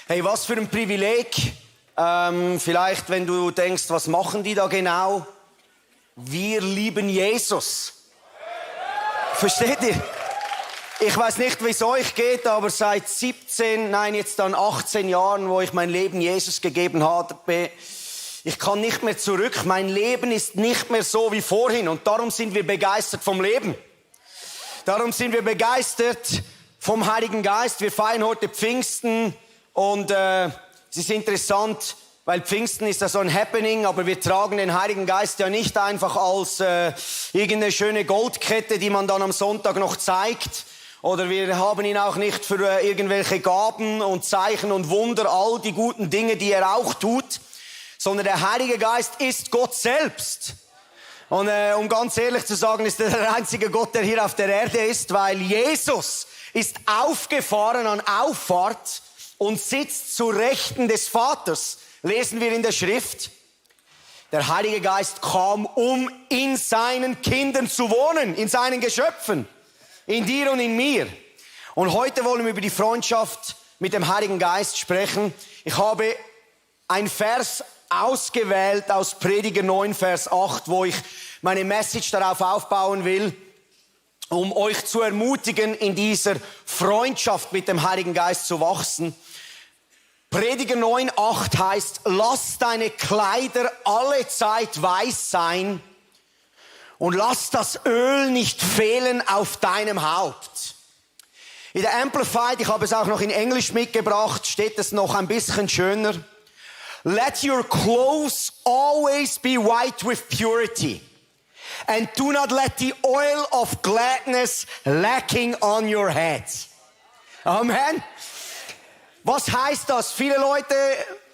Hey, was für ein Privileg. Vielleicht, wenn du denkst, was machen die da genau? Wir lieben Jesus. Versteht ihr? Ich weiß nicht, wie es euch geht, aber seit 17, nein, jetzt dann 18 Jahren, wo ich mein Leben Jesus gegeben habe, ich kann nicht mehr zurück. Mein Leben ist nicht mehr so wie vorhin. Und darum sind wir begeistert vom Leben. Darum sind wir begeistert vom Heiligen Geist. Wir feiern heute Pfingsten. Und es ist interessant, weil Pfingsten ist ja so ein Happening, aber wir tragen den Heiligen Geist ja nicht einfach als irgendeine schöne Goldkette, die man dann am Sonntag noch zeigt. Oder wir haben ihn auch nicht für irgendwelche Gaben und Zeichen und Wunder, all die guten Dinge, die er auch tut. Sondern der Heilige Geist ist Gott selbst. Und um ganz ehrlich zu sagen, ist er der einzige Gott, der hier auf der Erde ist, weil Jesus ist aufgefahren an Auffahrt und sitzt zu Rechten des Vaters. Lesen wir in der Schrift. Der Heilige Geist kam, um in seinen Kindern zu wohnen, in seinen Geschöpfen, in dir und in mir. Und heute wollen wir über die Freundschaft mit dem Heiligen Geist sprechen. Ich habe ein Vers ausgewählt aus Prediger 9, Vers 8, wo ich meine Message darauf aufbauen will, um euch zu ermutigen, in dieser Freundschaft mit dem Heiligen Geist zu wachsen. Prediger 9, 8 heißt, lass deine Kleider alle Zeit weiß sein und lass das Öl nicht fehlen auf deinem Haupt. In der Amplified, ich habe es auch noch in Englisch mitgebracht, steht es noch ein bisschen schöner. Let your clothes always be white with purity. And do not let the oil of gladness lacking on your head. Amen. Was heißt das? Viele Leute,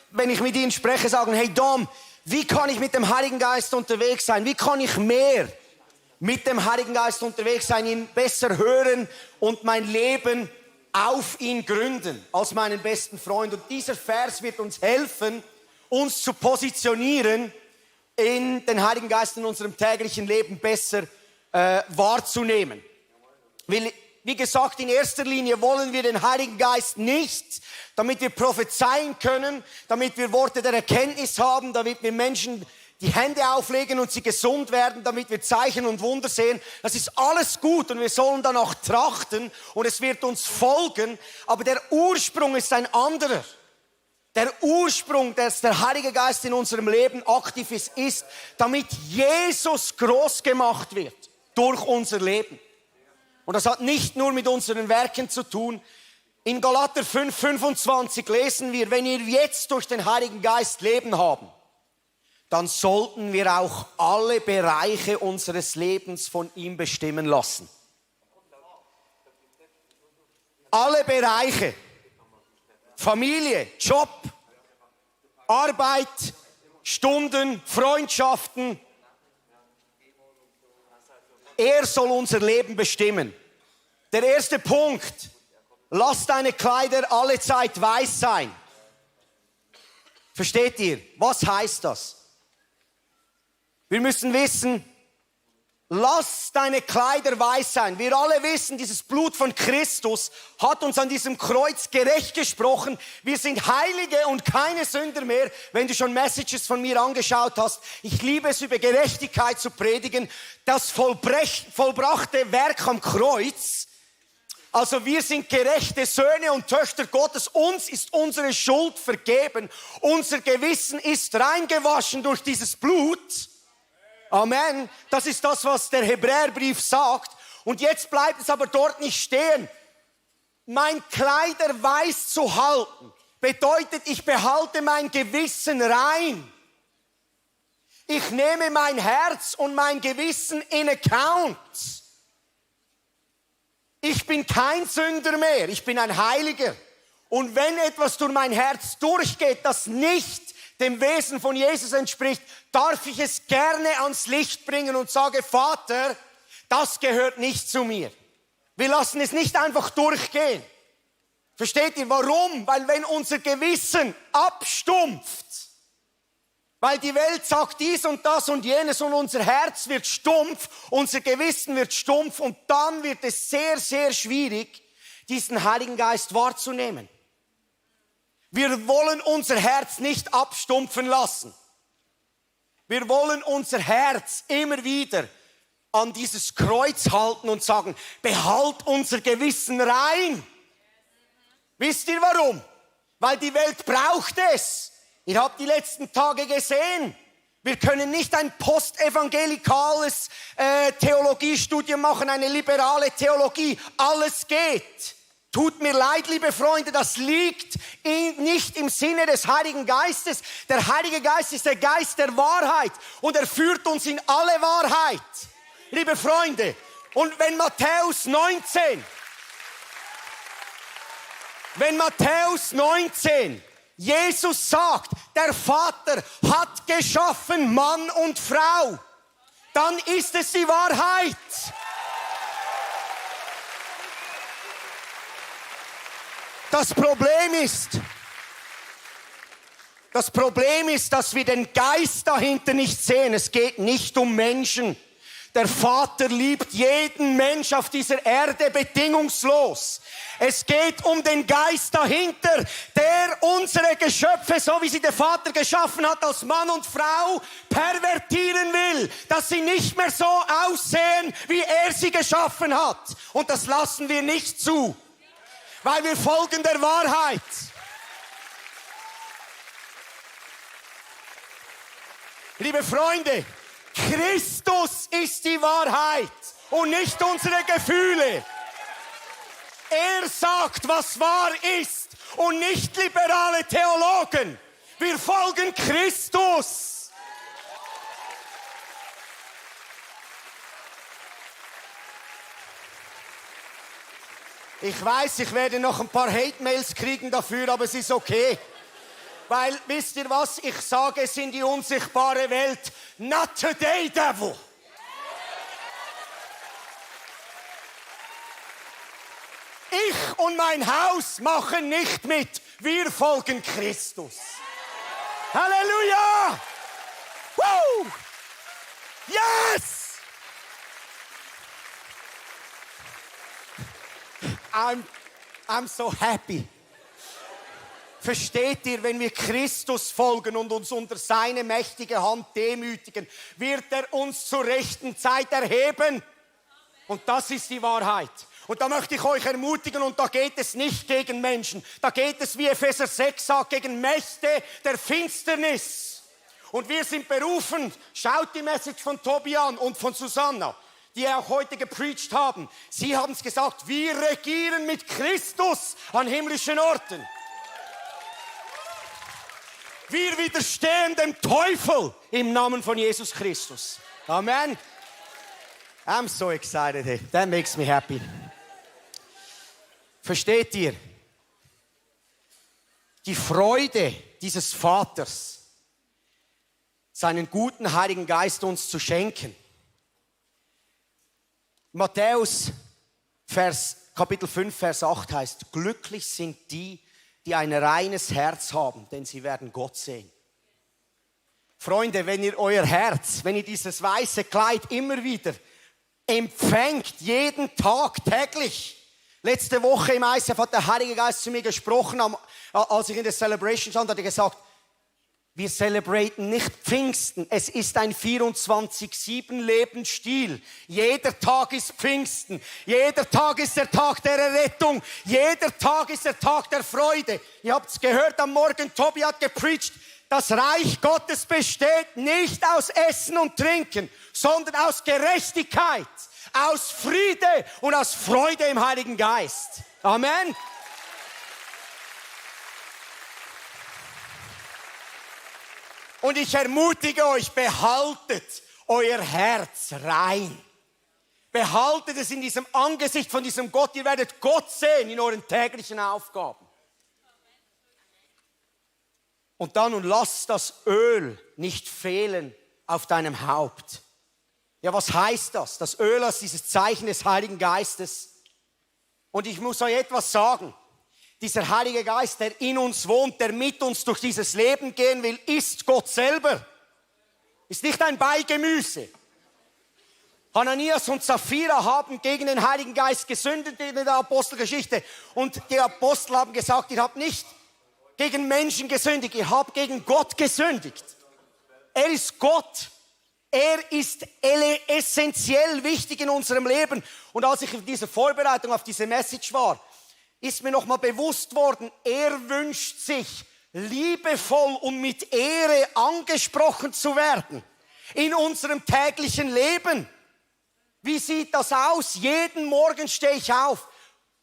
wenn ich mit ihnen spreche, sagen, hey Dom, wie kann ich mit dem Heiligen Geist unterwegs sein? Wie kann ich mehr mit dem Heiligen Geist unterwegs sein, ihn besser hören und mein Leben auf ihn gründen als meinen besten Freund? Und dieser Vers wird uns helfen, uns zu positionieren, in den Heiligen Geist in unserem täglichen Leben besser wahrzunehmen. Wie gesagt, in erster Linie wollen wir den Heiligen Geist nicht, damit wir prophezeien können, damit wir Worte der Erkenntnis haben, damit wir Menschen die Hände auflegen und sie gesund werden, damit wir Zeichen und Wunder sehen. Das ist alles gut und wir sollen danach trachten und es wird uns folgen, aber der Ursprung ist ein anderer. Der Ursprung, dass der Heilige Geist in unserem Leben aktiv ist, damit Jesus groß gemacht wird durch unser Leben. Und das hat nicht nur mit unseren Werken zu tun. In Galater 5, 25 lesen wir, wenn wir jetzt durch den Heiligen Geist Leben haben, dann sollten wir auch alle Bereiche unseres Lebens von ihm bestimmen lassen. Alle Bereiche. Familie, Job, Arbeit, Stunden, Freundschaften. Er soll unser Leben bestimmen. Der erste Punkt, lass deine Kleider alle Zeit weiß sein. Versteht ihr? Was heißt das? Wir müssen wissen, lass deine Kleider weiß sein. Wir alle wissen, dieses Blut von Christus hat uns an diesem Kreuz gerecht gesprochen. Wir sind Heilige und keine Sünder mehr. Wenn du schon Messages von mir angeschaut hast, ich liebe es, über Gerechtigkeit zu predigen. Das vollbrachte Werk am Kreuz. Also wir sind gerechte Söhne und Töchter Gottes. Uns ist unsere Schuld vergeben. Unser Gewissen ist reingewaschen durch dieses Blut. Amen. Das ist das, was der Hebräerbrief sagt. Und jetzt bleibt es aber dort nicht stehen. Mein Kleider weiß zu halten bedeutet, ich behalte mein Gewissen rein. Ich nehme mein Herz und mein Gewissen in account. Ich bin kein Sünder mehr, ich bin ein Heiliger. Und wenn etwas durch mein Herz durchgeht, das nicht dem Wesen von Jesus entspricht, darf ich es gerne ans Licht bringen und sage, Vater, das gehört nicht zu mir. Wir lassen es nicht einfach durchgehen. Versteht ihr, warum? Weil wenn unser Gewissen abstumpft, weil die Welt sagt dies und das und jenes und unser Herz wird stumpf, unser Gewissen wird stumpf und dann wird es sehr, sehr schwierig, diesen Heiligen Geist wahrzunehmen. Wir wollen unser Herz nicht abstumpfen lassen. Wir wollen unser Herz immer wieder an dieses Kreuz halten und sagen, behalt unser Gewissen rein. Wisst ihr warum? Weil die Welt braucht es. Ihr habt die letzten Tage gesehen. Wir können nicht ein postevangelikales Theologiestudium machen, eine liberale Theologie. Alles geht. Tut mir leid, liebe Freunde, das liegt nicht im Sinne des Heiligen Geistes. Der Heilige Geist ist der Geist der Wahrheit und er führt uns in alle Wahrheit. Liebe Freunde, und wenn Matthäus 19, Jesus sagt, der Vater hat geschaffen Mann und Frau, dann ist es die Wahrheit. Das Problem ist, dass wir den Geist dahinter nicht sehen. Es geht nicht um Menschen. Der Vater liebt jeden Mensch auf dieser Erde bedingungslos. Es geht um den Geist dahinter, der unsere Geschöpfe, so wie sie der Vater geschaffen hat, als Mann und Frau, pervertieren will. Dass sie nicht mehr so aussehen, wie er sie geschaffen hat. Und das lassen wir nicht zu. Weil wir folgen der Wahrheit. Liebe Freunde, Christus ist die Wahrheit und nicht unsere Gefühle. Er sagt, was wahr ist und nicht liberale Theologen. Wir folgen Christus. Ich weiß, ich werde noch ein paar Hate-Mails kriegen dafür, aber es ist okay. Weil, wisst ihr was, ich sage es in die unsichtbare Welt, not today, devil. Ich und mein Haus machen nicht mit, wir folgen Christus. Halleluja! Woo! Yes! I'm so happy. Versteht ihr, wenn wir Christus folgen und uns unter seine mächtige Hand demütigen, wird er uns zur rechten Zeit erheben. Und das ist die Wahrheit. Und da möchte ich euch ermutigen, und da geht es nicht gegen Menschen. Da geht es, wie Epheser 6 sagt, gegen Mächte der Finsternis. Und wir sind berufen, schaut die Message von Tobi an und von Susanna, die auch heute gepreacht haben. Sie haben es gesagt, wir regieren mit Christus an himmlischen Orten. Wir widerstehen dem Teufel im Namen von Jesus Christus. Amen. I'm so excited. That makes me happy. Versteht ihr? Die Freude dieses Vaters, seinen guten Heiligen Geist uns zu schenken. Matthäus Kapitel 5, Vers 8 heißt, glücklich sind die, die ein reines Herz haben, denn sie werden Gott sehen. Freunde, wenn ihr euer Herz, wenn ihr dieses weiße Kleid immer wieder empfängt, jeden Tag, täglich. Letzte Woche im ICF hat der Heilige Geist zu mir gesprochen, als ich in der Celebration stand, hat er gesagt, wir celebraten nicht Pfingsten, es ist ein 24/7 Lebensstil. Jeder Tag ist Pfingsten, jeder Tag ist der Tag der Errettung, jeder Tag ist der Tag der Freude. Ihr habt es gehört am Morgen, Tobi hat gepreacht, das Reich Gottes besteht nicht aus Essen und Trinken, sondern aus Gerechtigkeit, aus Friede und aus Freude im Heiligen Geist. Amen. Und ich ermutige euch, behaltet euer Herz rein. Behaltet es in diesem Angesicht von diesem Gott. Ihr werdet Gott sehen in euren täglichen Aufgaben. Und dann und lasst das Öl nicht fehlen auf deinem Haupt. Ja, was heißt das? Das Öl ist dieses Zeichen des Heiligen Geistes. Und ich muss euch etwas sagen. Dieser Heilige Geist, der in uns wohnt, der mit uns durch dieses Leben gehen will, ist Gott selber. Ist nicht ein Beigemüse. Hananias und Sapphira haben gegen den Heiligen Geist gesündigt in der Apostelgeschichte. Und die Apostel haben gesagt, ihr habt nicht gegen Menschen gesündigt, ihr habt gegen Gott gesündigt. Er ist Gott. Er ist essentiell wichtig in unserem Leben. Und als ich in dieser Vorbereitung auf diese Message war, ist mir nochmal bewusst worden, er wünscht sich, liebevoll und mit Ehre angesprochen zu werden in unserem täglichen Leben. Wie sieht das aus? Jeden Morgen stehe ich auf.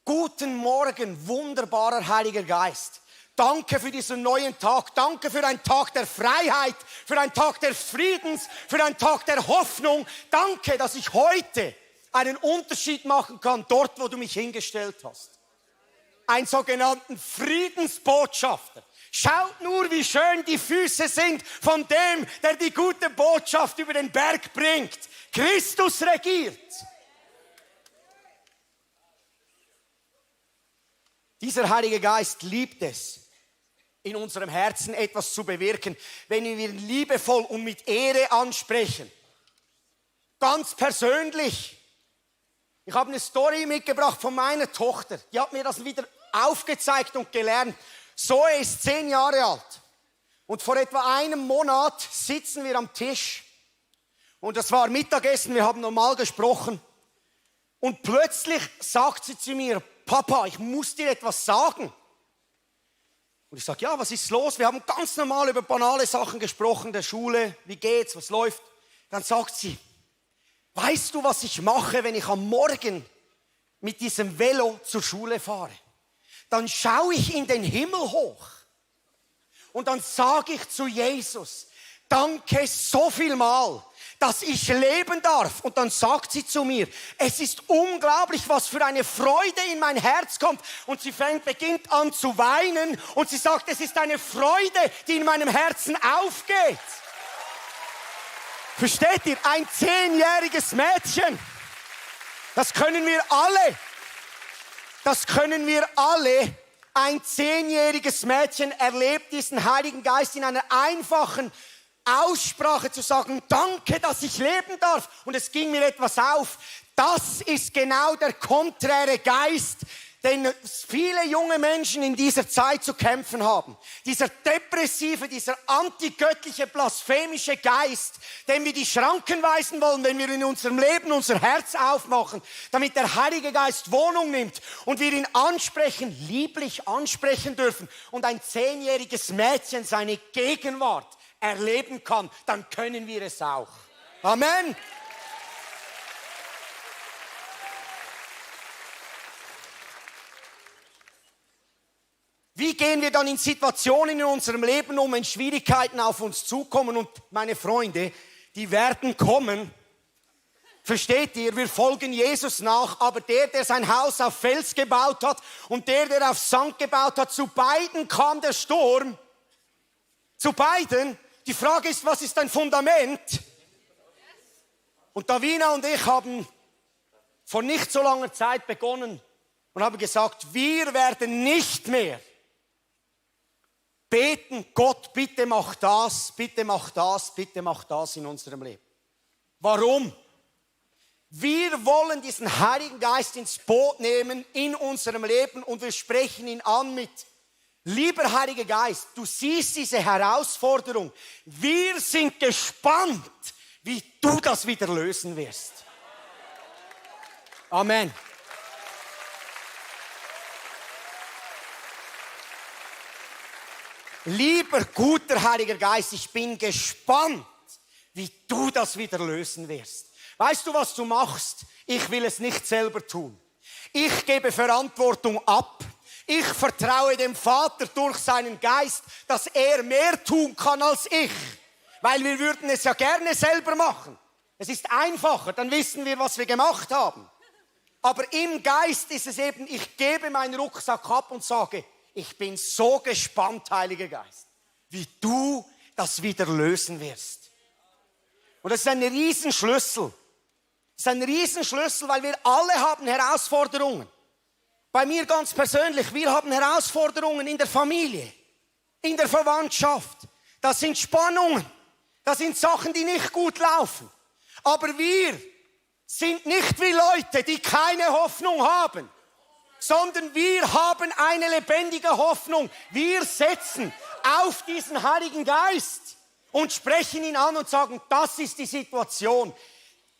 Guten Morgen, wunderbarer Heiliger Geist. Danke für diesen neuen Tag. Danke für einen Tag der Freiheit, für einen Tag des Friedens, für einen Tag der Hoffnung. Danke, dass ich heute einen Unterschied machen kann, dort, wo du mich hingestellt hast. Einen sogenannten Friedensbotschafter. Schaut nur, wie schön die Füße sind von dem, der die gute Botschaft über den Berg bringt. Christus regiert. Dieser Heilige Geist liebt es, in unserem Herzen etwas zu bewirken, wenn wir ihn liebevoll und mit Ehre ansprechen. Ganz persönlich. Ich habe eine Story mitgebracht von meiner Tochter. Die hat mir das wieder aufgezeigt und gelernt. Zoe ist 10 Jahre alt. Und vor etwa einem Monat sitzen wir am Tisch. Und das war Mittagessen, wir haben normal gesprochen. Und plötzlich sagt sie zu mir, Papa, ich muss dir etwas sagen. Und ich sage, ja, was ist los? Wir haben ganz normal über banale Sachen gesprochen, der Schule, wie geht's, was läuft. Dann sagt sie, weißt du, was ich mache, wenn ich am Morgen mit diesem Velo zur Schule fahre? Dann schaue ich in den Himmel hoch und dann sage ich zu Jesus, danke so viel mal, dass ich leben darf. Und dann sagt sie zu mir, es ist unglaublich, was für eine Freude in mein Herz kommt. Und sie beginnt an zu weinen und sie sagt, es ist eine Freude, die in meinem Herzen aufgeht. Versteht ihr? Ein 10-jähriges Mädchen. Das können wir alle. Das können wir alle. Ein 10-jähriges Mädchen erlebt diesen Heiligen Geist in einer einfachen Aussprache zu sagen, danke, dass ich leben darf. Und es ging mir etwas auf. Das ist genau der konträre Geist, den viele junge Menschen in dieser Zeit zu kämpfen haben. Dieser depressive, dieser antigöttliche, blasphemische Geist, dem wir die Schranken weisen wollen, wenn wir in unserem Leben unser Herz aufmachen, damit der Heilige Geist Wohnung nimmt und wir ihn ansprechen, lieblich ansprechen dürfen und ein 10-jähriges Mädchen seine Gegenwart erleben kann, dann können wir es auch. Amen. Wie gehen wir dann in Situationen in unserem Leben um, wenn Schwierigkeiten auf uns zukommen? Und meine Freunde, die werden kommen. Versteht ihr? Wir folgen Jesus nach, aber der sein Haus auf Fels gebaut hat und der auf Sand gebaut hat, zu beiden kam der Sturm. Zu beiden. Die Frage ist, was ist dein Fundament? Und Davina und ich haben vor nicht so langer Zeit begonnen und haben gesagt, wir werden nicht mehr beten, Gott, bitte mach das, bitte mach das, bitte mach das in unserem Leben. Warum? Wir wollen diesen Heiligen Geist ins Boot nehmen in unserem Leben und wir sprechen ihn an mit, lieber Heiliger Geist, du siehst diese Herausforderung. Wir sind gespannt, wie du das wieder lösen wirst. Amen. Lieber guter Heiliger Geist, ich bin gespannt, wie du das wieder lösen wirst. Weißt du, was du machst? Ich will es nicht selber tun. Ich gebe Verantwortung ab. Ich vertraue dem Vater durch seinen Geist, dass er mehr tun kann als ich. Weil wir würden es ja gerne selber machen. Es ist einfacher, dann wissen wir, was wir gemacht haben. Aber im Geist ist es eben, ich gebe meinen Rucksack ab und sage, ich bin so gespannt, Heiliger Geist, wie du das wieder lösen wirst. Und das ist ein Riesenschlüssel. Das ist ein Riesenschlüssel, weil wir alle haben Herausforderungen. Bei mir ganz persönlich, wir haben Herausforderungen in der Familie, in der Verwandtschaft. Das sind Spannungen, das sind Sachen, die nicht gut laufen. Aber wir sind nicht wie Leute, die keine Hoffnung haben. sondern wir haben eine lebendige Hoffnung. Wir setzen auf diesen Heiligen Geist und sprechen ihn an und sagen, das ist die Situation.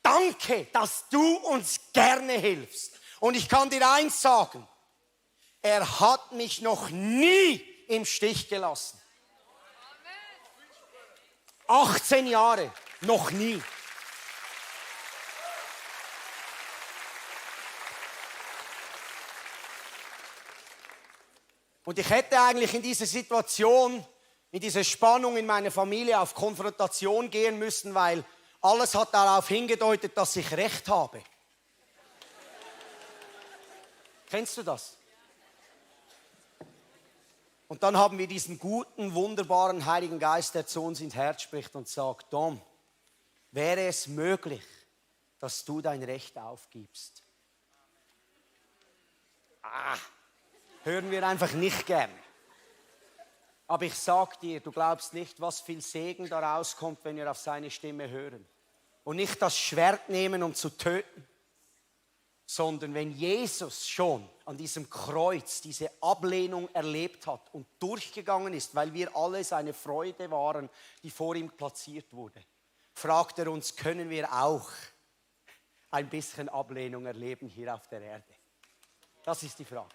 Danke, dass du uns gerne hilfst. Und ich kann dir eins sagen, er hat mich noch nie im Stich gelassen. 18 Jahre, noch nie. Und ich hätte eigentlich in dieser Situation, in dieser Spannung in meiner Familie auf Konfrontation gehen müssen, weil alles hat darauf hingedeutet, dass ich Recht habe. Kennst du das? Und dann haben wir diesen guten, wunderbaren Heiligen Geist, der zu uns ins Herz spricht und sagt, Dom, wäre es möglich, dass du dein Recht aufgibst? Hören wir einfach nicht gern. Aber ich sag dir, du glaubst nicht, was viel Segen daraus kommt, wenn wir auf seine Stimme hören. Und nicht das Schwert nehmen, um zu töten, sondern wenn Jesus schon an diesem Kreuz diese Ablehnung erlebt hat und durchgegangen ist, weil wir alle seine Freude waren, die vor ihm platziert wurde, fragt er uns, können wir auch ein bisschen Ablehnung erleben hier auf der Erde? Das ist die Frage.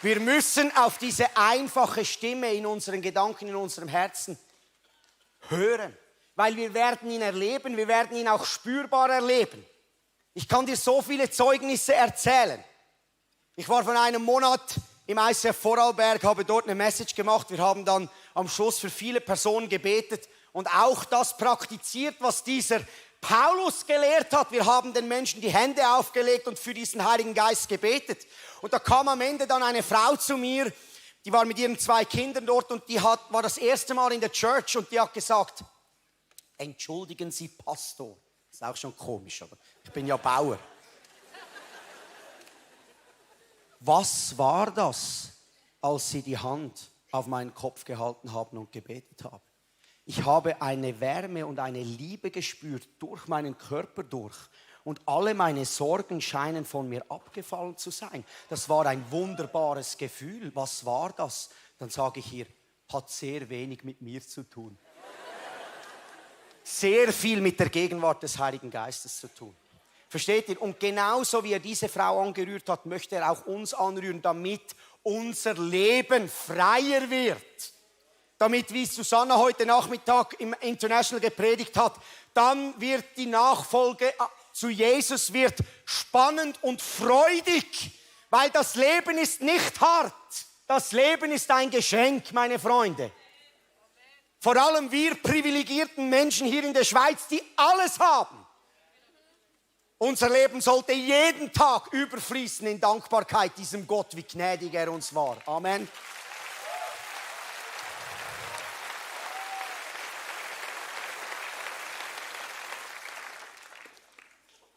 Wir müssen auf diese einfache Stimme in unseren Gedanken, in unserem Herzen hören. Weil wir werden ihn erleben, wir werden ihn auch spürbar erleben. Ich kann dir so viele Zeugnisse erzählen. Ich war vor einem Monat im ICF Vorarlberg, habe dort eine Message gemacht. Wir haben dann am Schluss für viele Personen gebetet und auch das praktiziert, was dieser Paulus gelehrt hat. Wir haben den Menschen die Hände aufgelegt und für diesen Heiligen Geist gebetet. Und da kam am Ende dann eine Frau zu mir, die war mit ihren 2 Kindern dort und war das erste Mal in der Church und die hat gesagt, entschuldigen Sie, Pastor. Ist auch schon komisch, aber ich bin ja Bauer. Was war das, als Sie die Hand auf meinen Kopf gehalten haben und gebetet haben? Ich habe eine Wärme und eine Liebe gespürt durch meinen Körper durch. Und alle meine Sorgen scheinen von mir abgefallen zu sein. Das war ein wunderbares Gefühl. Was war das? Dann sage ich ihr, hat sehr wenig mit mir zu tun. Sehr viel mit der Gegenwart des Heiligen Geistes zu tun. Versteht ihr? Und genauso wie er diese Frau angerührt hat, möchte er auch uns anrühren, damit unser Leben freier wird. Damit, wie Susanna heute Nachmittag im International gepredigt hat, dann wird die Nachfolge zu Jesus wird spannend und freudig, weil das Leben ist nicht hart. Das Leben ist ein Geschenk, meine Freunde. Vor allem wir privilegierten Menschen hier in der Schweiz, die alles haben. Unser Leben sollte jeden Tag überfließen in Dankbarkeit diesem Gott, wie gnädig er uns war. Amen.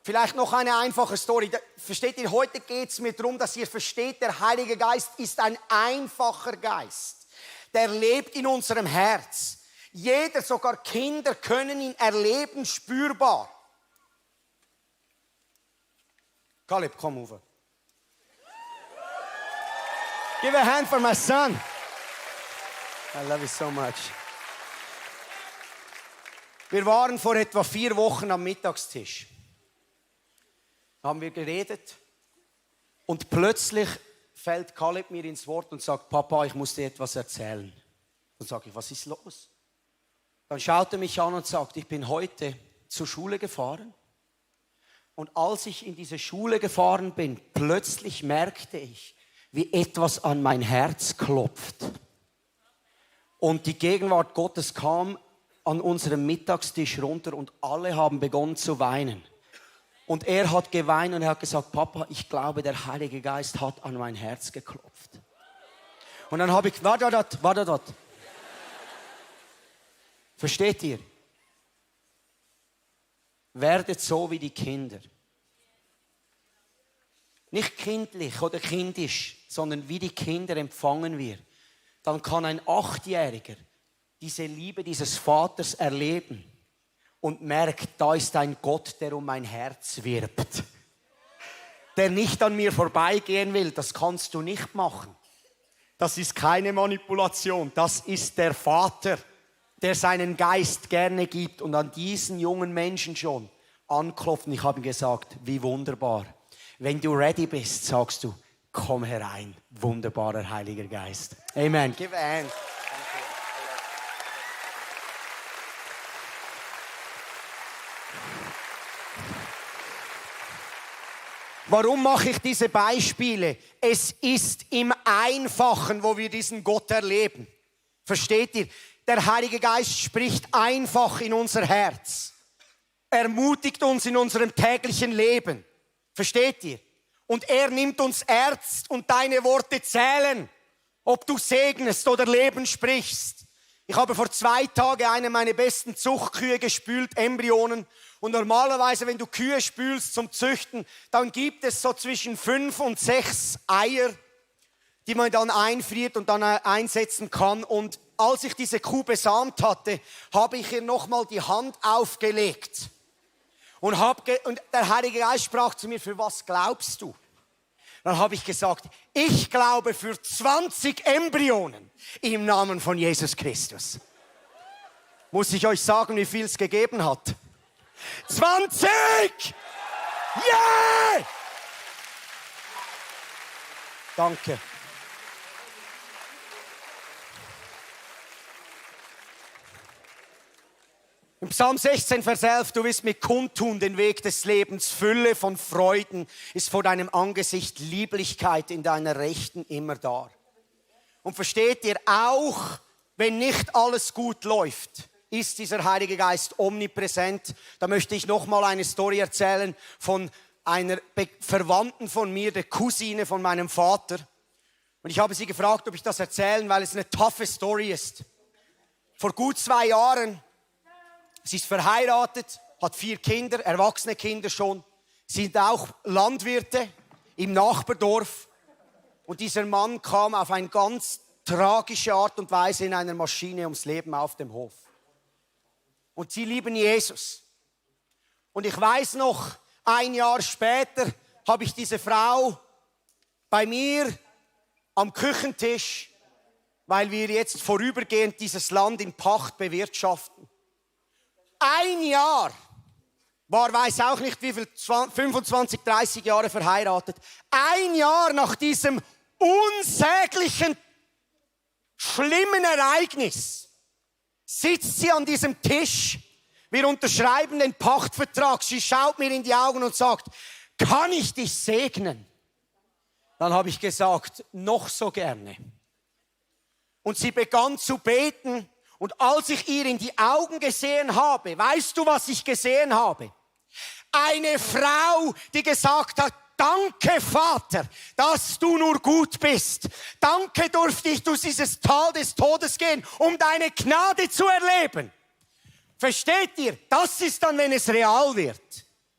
Vielleicht noch eine einfache Story. Versteht ihr, heute geht es mir darum, dass ihr versteht, der Heilige Geist ist ein einfacher Geist. Der lebt in unserem Herz. Jeder, sogar Kinder, können ihn erleben, spürbar. Caleb, komm over. Give a hand for my son. I love you so much. Wir waren vor etwa 4 Wochen am Mittagstisch. Haben wir geredet und plötzlich fällt Caleb mir ins Wort und sagt, Papa, ich muss dir etwas erzählen. Dann sage ich, was ist los? Dann schaut er mich an und sagt, ich bin heute zur Schule gefahren und als ich in diese Schule gefahren bin, plötzlich merkte ich, wie etwas an mein Herz klopft. Und die Gegenwart Gottes kam an unserem Mittagstisch runter und alle haben begonnen zu weinen. Und er hat geweint und er hat gesagt, Papa, ich glaube, der Heilige Geist hat an mein Herz geklopft. Und dann habe ich, warte. Versteht ihr? Werdet so wie die Kinder. Nicht kindlich oder kindisch, sondern wie die Kinder empfangen wir. Dann kann ein 8-Jähriger diese Liebe dieses Vaters erleben. und merkt, da ist ein Gott, der um mein Herz wirbt. Der nicht an mir vorbeigehen will, das kannst du nicht machen. Das ist keine Manipulation, das ist der Vater, der seinen Geist gerne gibt und an diesen jungen Menschen schon anklopft. Und ich habe ihm gesagt, wie wunderbar. Wenn du ready bist, sagst du, komm herein, wunderbarer Heiliger Geist. Amen. Give a hand. Warum mache ich diese Beispiele? Es ist im Einfachen, wo wir diesen Gott erleben. Versteht ihr? Der Heilige Geist spricht einfach in unser Herz. Ermutigt uns in unserem täglichen Leben. Versteht ihr? Und er nimmt uns ernst und deine Worte zählen, ob du segnest oder Leben sprichst. Ich habe vor 2 Tagen eine meiner besten Zuchtkühe gespült, Embryonen. Und normalerweise, wenn du Kühe spülst zum Züchten, dann gibt es so zwischen 5 und 6 Eier, die man dann einfriert und dann einsetzen kann. Und als ich diese Kuh besamt hatte, habe ich ihr nochmal die Hand aufgelegt. Und der Heilige Geist sprach zu mir, für was glaubst du? Dann habe ich gesagt, ich glaube für 20 Embryonen im Namen von Jesus Christus. Muss ich euch sagen, wie viel es gegeben hat? 20! Yeah! Danke. Im Psalm 16, Vers 11, du wirst mir kundtun den Weg des Lebens, Fülle von Freuden ist vor deinem Angesicht, Lieblichkeit in deiner Rechten immer da. Und versteht ihr, auch wenn nicht alles gut läuft, ist dieser Heilige Geist omnipräsent. Da möchte ich nochmal eine Story erzählen von einer Verwandten von mir, der Cousine von meinem Vater. Und ich habe sie gefragt, ob ich das erzählen, weil es eine taffe Story ist. Vor gut 2 Jahren, sie ist verheiratet, hat 4 Kinder, erwachsene Kinder schon, sind auch Landwirte im Nachbardorf. Und dieser Mann kam auf eine ganz tragische Art und Weise in einer Maschine ums Leben auf dem Hof. Und sie lieben Jesus. Und ich weiß noch, 1 Jahr später habe ich diese Frau bei mir am Küchentisch, weil wir jetzt vorübergehend dieses Land in Pacht bewirtschaften. 1 Jahr, weiß auch nicht wie viel, 25, 30 Jahre verheiratet. 1 Jahr nach diesem unsäglichen, schlimmen Ereignis sitzt sie an diesem Tisch. Wir unterschreiben den Pachtvertrag. Sie schaut mir in die Augen und sagt, kann ich dich segnen? Dann habe ich gesagt, noch so gerne. Und sie begann zu beten. Und als ich ihr in die Augen gesehen habe, weißt du, was ich gesehen habe? Eine Frau, die gesagt hat, danke Vater, dass du nur gut bist. Danke durfte ich durch dieses Tal des Todes gehen, um deine Gnade zu erleben. Versteht ihr? Das ist dann, wenn es real wird.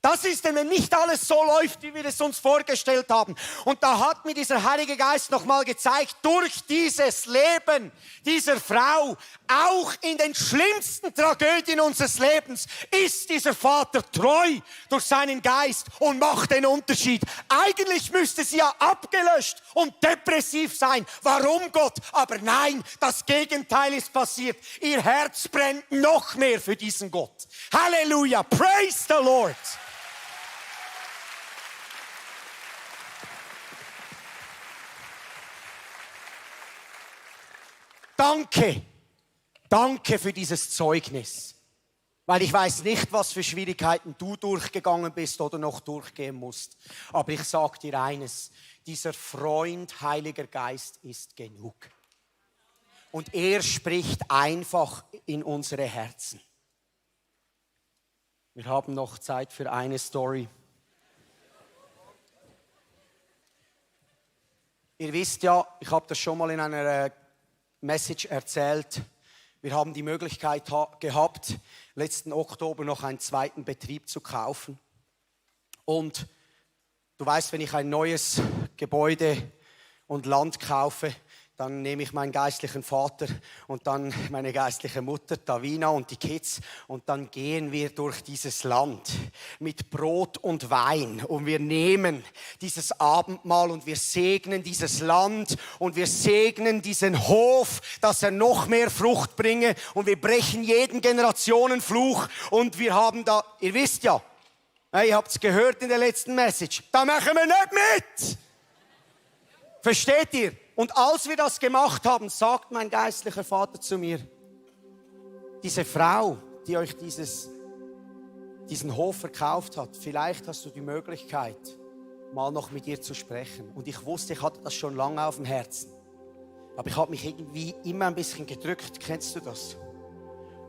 Das ist dann, wenn nicht alles so läuft, wie wir es uns vorgestellt haben. Und da hat mir dieser Heilige Geist nochmal gezeigt, durch dieses Leben dieser Frau, auch in den schlimmsten Tragödien unseres Lebens, ist dieser Vater treu durch seinen Geist und macht den Unterschied. Eigentlich müsste sie ja abgelöscht und depressiv sein. Warum Gott? Aber nein, das Gegenteil ist passiert. Ihr Herz brennt noch mehr für diesen Gott. Halleluja, praise the Lord. Danke für dieses Zeugnis, weil ich weiß nicht, was für Schwierigkeiten du durchgegangen bist oder noch durchgehen musst. Aber ich sage dir eines, dieser Freund, Heiliger Geist, ist genug. Und er spricht einfach in unsere Herzen. Wir haben noch Zeit für eine Story. Ihr wisst ja, ich habe das schon mal in einer Message erzählt. Wir haben die Möglichkeit gehabt, letzten Oktober noch einen 2. Betrieb zu kaufen. Und du weißt, wenn ich ein neues Gebäude und Land kaufe, dann nehme ich meinen geistlichen Vater und dann meine geistliche Mutter, Davina und die Kids und dann gehen wir durch dieses Land mit Brot und Wein und wir nehmen dieses Abendmahl und wir segnen dieses Land und wir segnen diesen Hof, dass er noch mehr Frucht bringe und wir brechen jeden Generationenfluch und wir haben da, ihr wisst ja, ihr habt es gehört in der letzten Message, da machen wir nicht mit. Versteht ihr? Und als wir das gemacht haben, sagt mein geistlicher Vater zu mir, diese Frau, die euch diesen Hof verkauft hat, vielleicht hast du die Möglichkeit, mal noch mit ihr zu sprechen. Und ich wusste, ich hatte das schon lange auf dem Herzen. Aber ich habe mich irgendwie immer ein bisschen gedrückt. Kennst du das?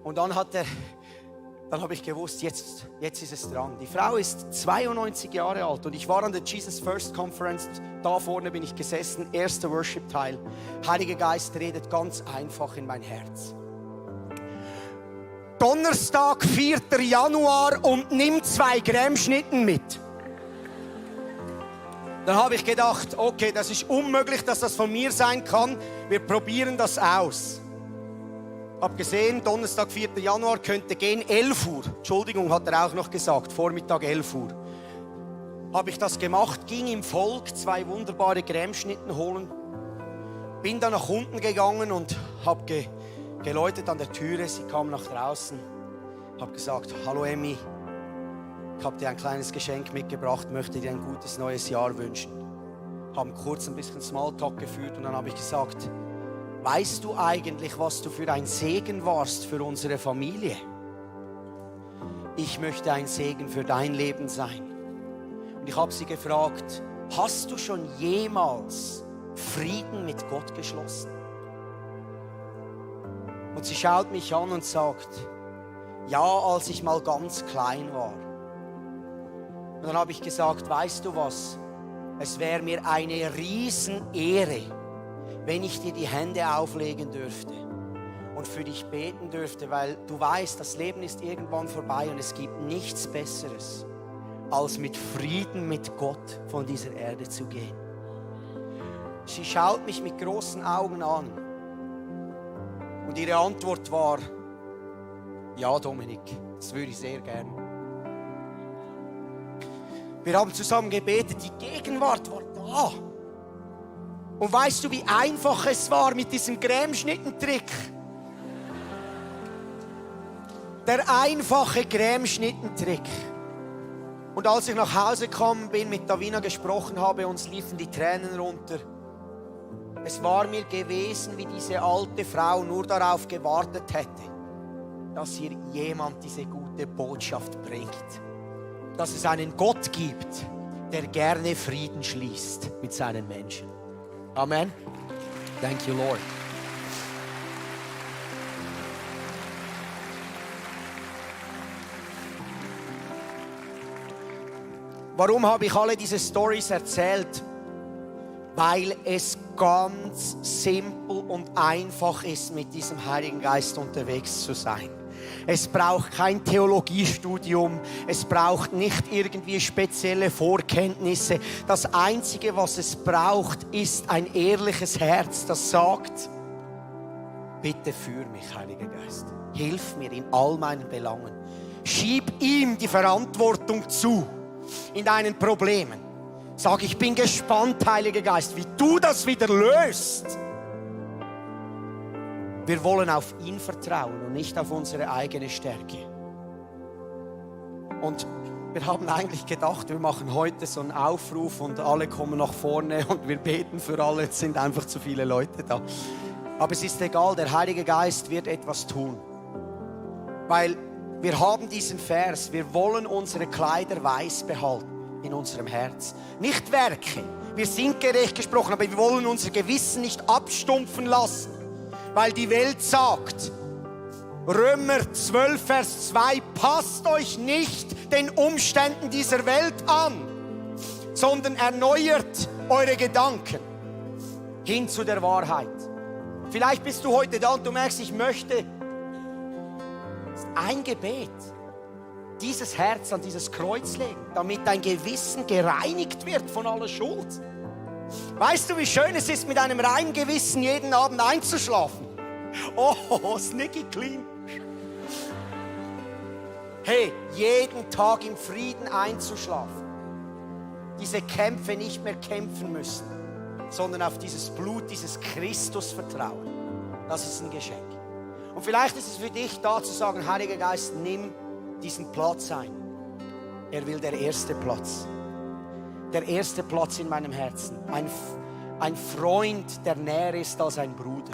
Und dann habe ich gewusst, jetzt ist es dran. Die Frau ist 92 Jahre alt und ich war an der Jesus First Conference. Da vorne bin ich gesessen, erster Worship-Teil. Heiliger Geist redet ganz einfach in mein Herz. Donnerstag, 4. Januar und nimm 2 Cremeschnitten mit. Dann habe ich gedacht, okay, das ist unmöglich, dass das von mir sein kann. Wir probieren das aus. Hab gesehen, Donnerstag, 4. Januar könnte gehen, 11 Uhr. Entschuldigung, hat er auch noch gesagt, Vormittag 11 Uhr. Habe ich das gemacht, ging im Volk 2 wunderbare Cremeschnitten holen. Bin dann nach unten gegangen und habe geläutet an der Türe. Sie kam nach draußen. Habe gesagt, hallo Emmy, ich habe dir ein kleines Geschenk mitgebracht, möchte dir ein gutes neues Jahr wünschen. Haben kurz ein bisschen Smalltalk geführt und dann habe ich gesagt, weißt du eigentlich, was du für ein Segen warst für unsere Familie? Ich möchte ein Segen für dein Leben sein. Und ich habe sie gefragt, hast du schon jemals Frieden mit Gott geschlossen? Und sie schaut mich an und sagt, ja, als ich mal ganz klein war. Und dann habe ich gesagt, weißt du was? Es wäre mir eine Riesenehre, wenn ich dir die Hände auflegen dürfte und für dich beten dürfte, weil du weißt, das Leben ist irgendwann vorbei und es gibt nichts Besseres, als mit Frieden mit Gott von dieser Erde zu gehen. Sie schaut mich mit großen Augen an und ihre Antwort war, ja Dominik, das würde ich sehr gern. Wir haben zusammen gebetet, die Gegenwart war da. Und weißt du, wie einfach es war mit diesem Cremeschnittentrick? Der einfache Cremeschnittentrick. Und als ich nach Hause gekommen bin, mit Davina gesprochen habe, uns liefen die Tränen runter. Es war mir gewesen, wie diese alte Frau nur darauf gewartet hätte, dass ihr jemand diese gute Botschaft bringt. Dass es einen Gott gibt, der gerne Frieden schließt mit seinen Menschen. Amen. Thank you, Lord. Warum habe ich alle diese Storys erzählt? Weil es ganz simpel und einfach ist, mit diesem Heiligen Geist unterwegs zu sein. Es braucht kein Theologiestudium, es braucht nicht irgendwie spezielle Vorkenntnisse. Das Einzige, was es braucht, ist ein ehrliches Herz, das sagt, bitte führ mich, Heiliger Geist. Hilf mir in all meinen Belangen. Schieb ihm die Verantwortung zu in deinen Problemen. Sag, ich bin gespannt, Heiliger Geist, wie du das wieder löst. Wir wollen auf ihn vertrauen und nicht auf unsere eigene Stärke. Und wir haben eigentlich gedacht, wir machen heute so einen Aufruf und alle kommen nach vorne und wir beten für alle. Es sind einfach zu viele Leute da. Aber es ist egal, der Heilige Geist wird etwas tun. Weil wir haben diesen Vers, wir wollen unsere Kleider weiß behalten in unserem Herz. Nicht Werke, wir sind gerecht gesprochen, aber wir wollen unser Gewissen nicht abstumpfen lassen. Weil die Welt sagt, Römer 12, Vers 2, passt euch nicht den Umständen dieser Welt an, sondern erneuert eure Gedanken hin zu der Wahrheit. Vielleicht bist du heute da und du merkst, ich möchte ein Gebet, dieses Herz an dieses Kreuz legen, damit dein Gewissen gereinigt wird von aller Schuld. Weißt du, wie schön es ist, mit einem reinen Gewissen jeden Abend einzuschlafen? Oh, sneaky clean. Hey, jeden Tag im Frieden einzuschlafen. Diese Kämpfe nicht mehr kämpfen müssen, sondern auf dieses Blut, dieses Christus vertrauen. Das ist ein Geschenk. Und vielleicht ist es für dich da zu sagen, Heiliger Geist, nimm diesen Platz ein. Er will der erste Platz. Der erste Platz in meinem Herzen. Ein Freund, der näher ist als ein Bruder.